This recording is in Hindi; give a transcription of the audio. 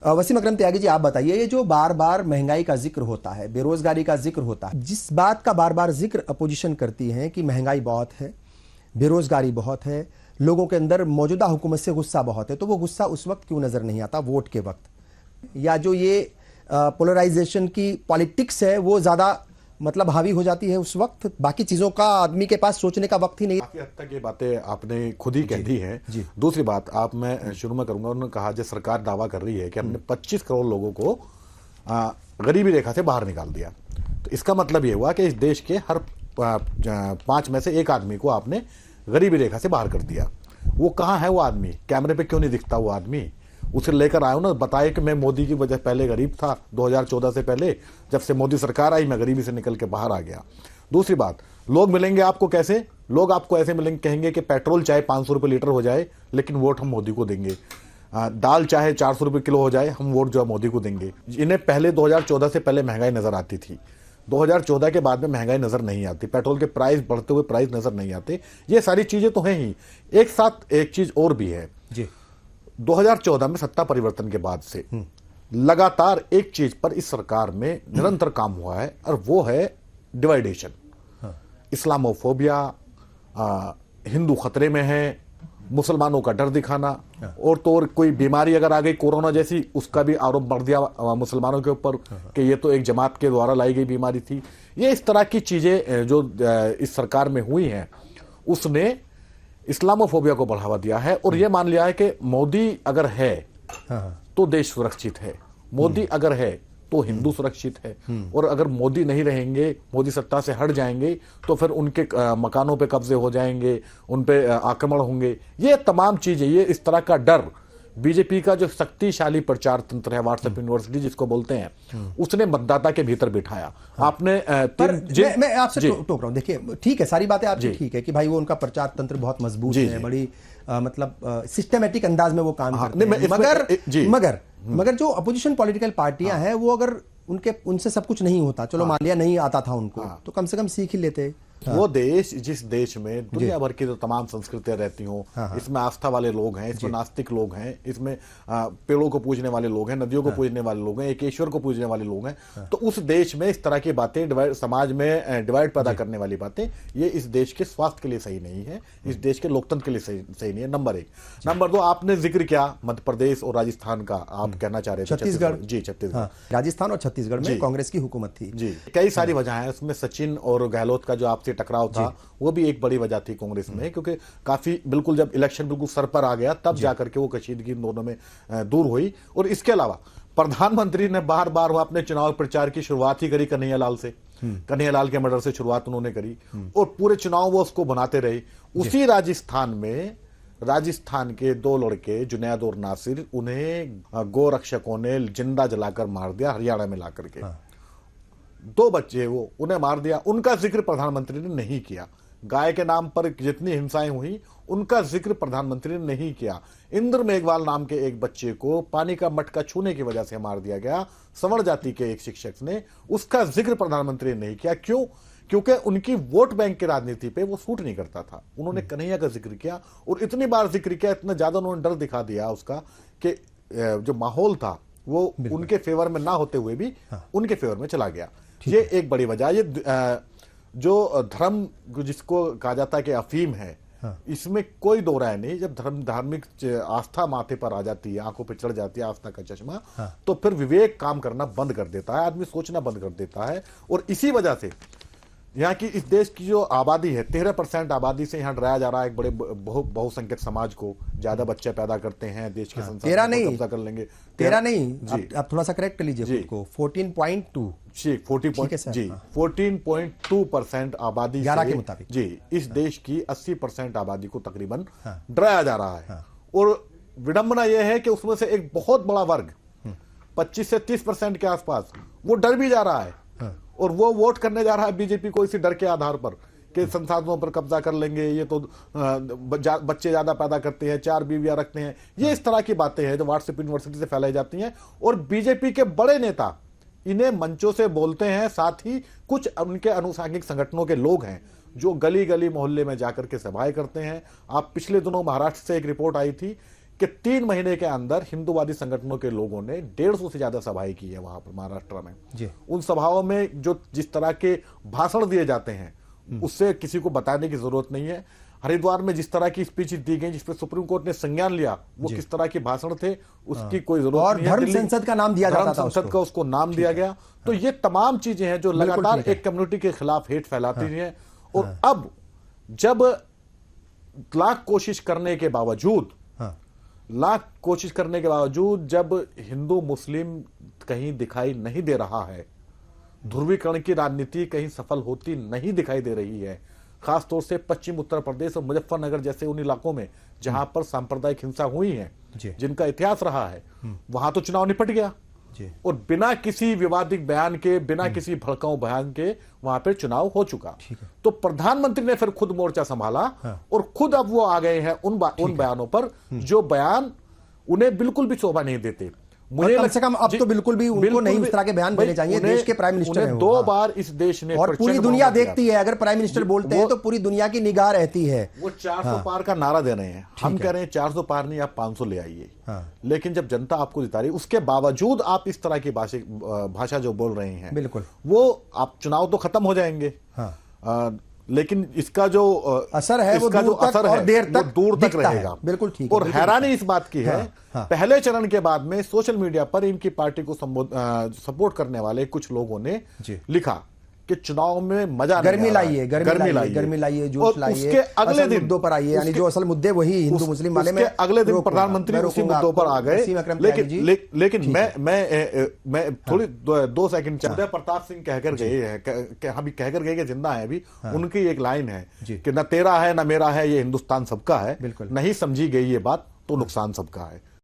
वसीम अकरम त्यागी जी, आप बताइए, ये जो बार बार महंगाई का जिक्र होता है, बेरोजगारी का जिक्र होता है, जिस बात का बार बार जिक्र अपोजिशन करती है कि महंगाई बहुत है, बेरोजगारी बहुत है, लोगों के अंदर मौजूदा हुकूमत से गुस्सा बहुत है, तो वो गुस्सा उस वक्त क्यों नजर नहीं आता, वोट के वक्त? या जो ये पोलराइजेशन की पॉलिटिक्स है वो ज्यादा मतलब हावी हो जाती है उस वक्त, बाकी चीजों का आदमी के पास सोचने का वक्त ही नहीं? काफी हद तक ये बातें आपने खुद ही कह दी हैं। दूसरी बात मैं शुरू में करूंगा, उन्होंने कहा जो सरकार दावा कर रही है कि हमने 25 करोड़ लोगों को गरीबी रेखा से बाहर निकाल दिया। तो इसका मतलब ये हुआ कि इस देश के हर 5 में से 1 आदमी को आपने गरीबी रेखा से बाहर कर दिया। वो कहाँ है वो आदमी? कैमरे पे क्यों नहीं दिखता वो आदमी? उसे लेकर आयो ना, बताए कि मैं मोदी की वजह पहले गरीब था, 2014 से पहले, जब से मोदी सरकार आई मैं गरीबी से निकल के बाहर आ गया। दूसरी बात, लोग मिलेंगे आपको कैसे? लोग आपको ऐसे मिलेंगे, कहेंगे कि पेट्रोल चाहे 500 रुपये लीटर हो जाए लेकिन वोट हम मोदी को देंगे, दाल चाहे 400 रुपये किलो हो जाए हम वोट जो है मोदी को देंगे। इन्हें पहले 2014 से पहले महंगाई नजर आती थी, 2014 के बाद में महंगाई नजर नहीं आती, पेट्रोल के प्राइस बढ़ते हुए प्राइस नजर नहीं आते। ये सारी चीजें तो हैं ही। एक साथ एक चीज और भी है जी, 2014 में सत्ता परिवर्तन के बाद से लगातार एक चीज पर इस सरकार में निरंतर काम हुआ है और वो है डिवाइडेशन। इस्लामोफोबिया, हिंदू खतरे में है, मुसलमानों का डर दिखाना, और तो और कोई बीमारी अगर आ गई कोरोना जैसी, उसका भी आरोप बढ़ दिया मुसलमानों के ऊपर कि ये तो एक जमात के द्वारा लाई गई बीमारी थी। ये इस तरह की चीजें जो इस सरकार में हुई हैं, उसने इस्लामोफोबिया को बढ़ावा दिया है और यह मान लिया है कि मोदी अगर है तो देश सुरक्षित है, मोदी अगर है तो हिंदू सुरक्षित है, और अगर मोदी नहीं रहेंगे, मोदी सत्ता से हट जाएंगे तो फिर उनके मकानों पे कब्जे हो जाएंगे, उन पे आक्रमण होंगे। ये तमाम चीजें, ये इस तरह का डर बीजेपी का जो शक्तिशाली प्रचार तंत्र है, व्हाट्सएप यूनिवर्सिटी जिसको बोलते हैं, उसने मतदाता के भीतर बिठाया। आपने मैं आपसे टोक रहा हूं, देखिए ठीक है, सारी बातें आपकी ठीक है कि भाई वो उनका प्रचार तंत्र बहुत मजबूत है, बड़ी मतलब सिस्टमेटिक अंदाज में वो काम करते हैं, मगर जो अपोजिशन पॉलिटिकल पार्टियां हैं वो अगर उनसे सब कुछ नहीं होता, चलो मान लिया नहीं आता था उनको, तो कम से कम सीख ही लेते। वो देश, जिस देश में दुनिया भर की जो तमाम संस्कृतियां रहती हों, इसमें आस्था वाले लोग हैं, इसमें नास्तिक लोग हैं, इसमें पेड़ों को पूजने वाले लोग हैं, नदियों को पूजने वाले लोग हैं, एक ईश्वर को पूजने वाले लोग हैं, तो उस देश में इस तरह की बातें, समाज में डिवाइड पैदा करने वाली बातें, ये इस देश के स्वास्थ्य के लिए सही नहीं है, इस देश के लोकतंत्र के लिए सही नहीं है। नंबर 1। नंबर 2, आपने जिक्र किया मध्य प्रदेश और राजस्थान का, आप कहना चाह रहे थे छत्तीसगढ़। जी, छत्तीसगढ़, राजस्थान और छत्तीसगढ़ में कांग्रेस की हुकूमत थी जी। कई सारी वजह है उसमें, सचिन और गहलोत का जो आपसे टकराव था वो भी एक बड़ी वजह थी कांग्रेस में, क्योंकि काफी बिल्कुल जब इलेक्शन बिल्कुल सर पर आ गया तब जाकर के वो कशीदगी दोनों में दूर हुई। और इसके अलावा प्रधानमंत्री ने बार बार वो अपने चुनाव प्रचार की शुरुआत ही करी कन्हैयालाल से, कन्हैयालाल के मर्डर से शुरुआत उन्होंने करी और पूरे चुनाव वो उसको बनाते रहे। उसी राजस्थान में, राजस्थान के 2 लड़के जुनैद और नासिर, उन्हें गौ रक्षकों ने जिंदा जलाकर मार दिया, हरियाणा में ला करके 2 बच्चे वो उन्हें मार दिया। उनका जिक्र प्रधानमंत्री ने नहीं किया। गाय के नाम पर जितनी हिंसाएं हुई उनका जिक्र प्रधानमंत्री ने नहीं किया। इंद्र मेघवाल नाम के एक बच्चे को पानी का मटका छूने की वजह से मार दिया गया, संवर जाति के एक शिक्षक ने, उसका जिक्र प्रधानमंत्री ने नहीं किया। क्यों? क्योंकि उनकी वोट बैंक की राजनीति पे वो सूट नहीं करता था। उन्होंने कन्हैया का जिक्र किया और इतनी बार जिक्र किया, इतना ज्यादा उन्होंने डर दिखा दिया उसका कि जो माहौल था वो उनके फेवर में ना होते हुए भी उनके फेवर में चला गया। ये एक बड़ी वजह। ये जो धर्म जिसको कहा जाता है कि अफीम है, इसमें कोई दो राय नहीं। जब धार्मिक आस्था माथे पर आ जाती है, आंखों पर चढ़ जाती है आस्था का चश्मा, तो फिर विवेक काम करना बंद कर देता है, आदमी सोचना बंद कर देता है। और इसी वजह से यहाँ की, इस देश की जो आबादी है, 13% आबादी से यहाँ डराया जा रहा है एक बड़े बहुसंख्यक समाज को। ज्यादा बच्चे पैदा करते हैं, देश के संसाधनों को कब्जा कर लेंगे। 13 नहीं, आप थोड़ा सा करेक्ट कर लीजिए खुद को, 14.2 जी, 14.2% आबादी 11 के मुताबिक जी, इस देश की 80% आबादी को तकरीबन डराया जा रहा है। और विडंबना यह है कि उसमें से एक बहुत बड़ा वर्ग 25 से 30% के आसपास वो डर भी जा रहा है और वो वोट करने जा रहा है बीजेपी को इसी डर के आधार पर कि संसाधनों पर कब्जा कर लेंगे, ये तो बच्चे ज्यादा पैदा करते हैं, 4 बीवियां रखते हैं। ये इस तरह की बातें हैं जो व्हाट्सएप यूनिवर्सिटी से फैलाई जाती हैं और बीजेपी के बड़े नेता इन्हें मंचों से बोलते हैं। साथ ही कुछ उनके अनुसांगिक संगठनों के लोग हैं जो गली गली मोहल्ले में जाकर के सभाएं करते हैं। आप पिछले दिनों महाराष्ट्र से एक रिपोर्ट आई थी कि 3 महीने के अंदर हिंदूवादी संगठनों के लोगों ने 150 से ज्यादा सभाएं की है वहां पर महाराष्ट्र में जी। उन सभाओं में जो जिस तरह के भाषण दिए जाते हैं उससे किसी को बताने की जरूरत नहीं है। हरिद्वार में जिस तरह की स्पीच दी गई जिसपे सुप्रीम कोर्ट ने संज्ञान लिया वो किस तरह के भाषण थे उसकी कोई जरूरत और नहीं है। धर्म संसद का नाम दिया जाता था, संसद का उसको नाम दिया गया। तो ये तमाम चीजें हैं जो लगातार एक कम्युनिटी के खिलाफ हेट फैलाती हैं। और अब जब लाख कोशिश करने के बावजूद जब हिंदू मुस्लिम कहीं दिखाई नहीं दे रहा है, ध्रुवीकरण की राजनीति कहीं सफल होती नहीं दिखाई दे रही है, खासतौर से पश्चिम उत्तर प्रदेश और मुजफ्फरनगर जैसे उन इलाकों में जहां पर सांप्रदायिक हिंसा हुई है, जिनका इतिहास रहा है, वहां तो चुनाव निपट गया और बिना किसी विवादित बयान के, बिना किसी भड़काऊ बयान के वहां पर चुनाव हो चुका। तो प्रधानमंत्री ने फिर खुद मोर्चा संभाला और खुद अब वो आ गए हैं उन बयानों पर जो बयान उन्हें बिल्कुल भी शोभा नहीं देते। मुझे कम से कम अब तो बिल्कुल भी उनको नहीं उस तरह के बयान देने चाहिए। देश के प्राइम मिनिस्टर हैं, 2 बार इस देश ने और पूरी दुनिया देखती है। अगर प्राइम मिनिस्टर बोलते हैं तो पूरी दुनिया की निगाह रहती है। वो 400 पार का नारा दे रहे हैं, हम कह रहे हैं 400 पार नहीं, आप 500 ले आइए। लेकिन जब जनता आपको जिता रही है उसके बावजूद आप इस तरह की भाषा जो बोल रहे हैं, बिल्कुल वो आप चुनाव तो खत्म हो जाएंगे, लेकिन इसका जो असर है वो दूर तक रहेगा। बिल्कुल ठीक। और हैरानी इस बात की है, पहले चरण के बाद में सोशल मीडिया पर इनकी पार्टी को सपोर्ट करने वाले कुछ लोगों ने लिखा कि चुनाव में मजा गर्मी लाइए, जोश लाइए, उसके अगले दिन मुद्दों पर आइए, यानी जो असल मुद्दे वही हिंदू मुस्लिम वाले में। अगले दिन प्रधानमंत्री उसी मुद्दों पर आ गए। लेकिन मैं थोड़ी 2 सेकंड उदय प्रताप सिंह कहकर गए कि जिंदा है अभी, उनकी एक लाइन है कि न तेरा है न मेरा है, ये हिंदुस्तान सबका है, नहीं समझी गई ये बात तो नुकसान सबका है।